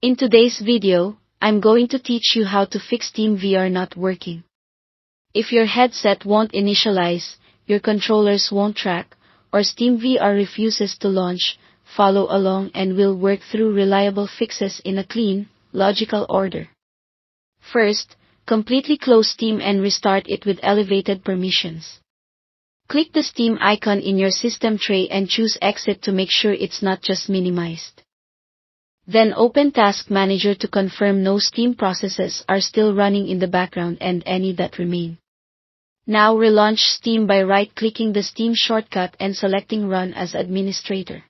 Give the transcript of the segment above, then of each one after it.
In today's video, I'm going to teach you how to fix Steamvr not working. If your headset won't initialize, your controllers won't track, or Steamvr refuses to launch, follow along and we'll work through reliable fixes in a clean, logical order. First, completely close Steam and restart it with elevated permissions. Click the Steam icon in your system tray and choose Exit to make sure it's not just minimized. Then open Task Manager to confirm no Steam processes are still running in the background and any that remain. Now relaunch Steam by right-clicking the Steam shortcut and selecting Run as Administrator.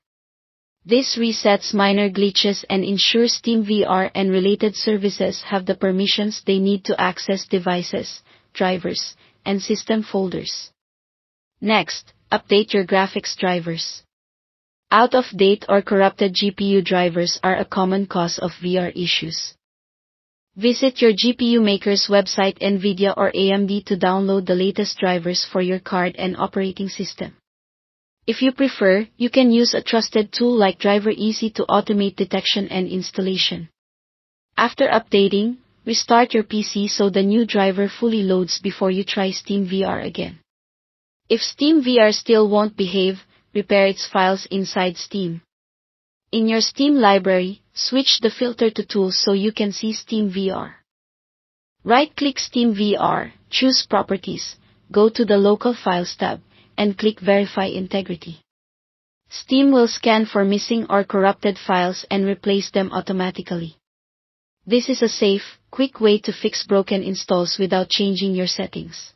This resets minor glitches and ensures Steamvr and related services have the permissions they need to access devices, drivers, and system folders. Next, update your graphics drivers. Out-of-date or corrupted GPU drivers are a common cause of VR issues. Visit your GPU maker's website NVIDIA or AMD to download the latest drivers for your card and operating system. If you prefer, you can use a trusted tool like Driver Easy to automate detection and installation. After updating, restart your PC so the new driver fully loads before you try Steamvr again. If Steamvr still won't behave, repair its files inside Steam. In your Steam library, switch the filter to Tools so you can see Steamvr. Right-click Steamvr, choose Properties, go to the Local Files tab, and click Verify Integrity. Steam will scan for missing or corrupted files and replace them automatically. This is a safe, quick way to fix broken installs without changing your settings.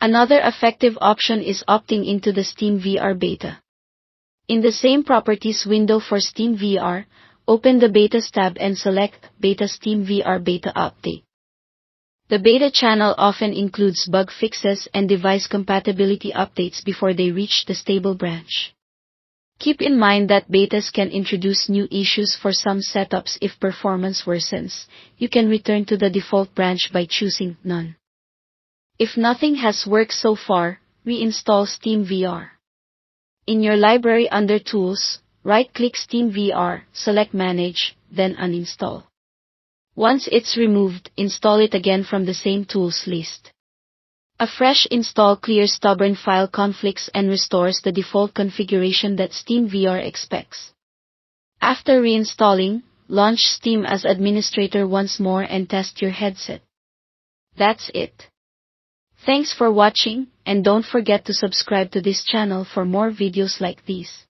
Another effective option is opting into the Steamvr beta. In the same Properties window for Steamvr, open the Betas tab and select Beta Steamvr Beta Update. The beta channel often includes bug fixes and device compatibility updates before they reach the stable branch. Keep in mind that betas can introduce new issues for some setups. If performance worsens, you can return to the default branch by choosing None. If nothing has worked so far, reinstall Steamvr. In your library under Tools, right-click Steamvr, select Manage, then Uninstall. Once it's removed, install it again from the same tools list. A fresh install clears stubborn file conflicts and restores the default configuration that Steamvr expects. After reinstalling, launch Steam as administrator once more and test your headset. That's it. Thanks for watching, and don't forget to subscribe to this channel for more videos like these.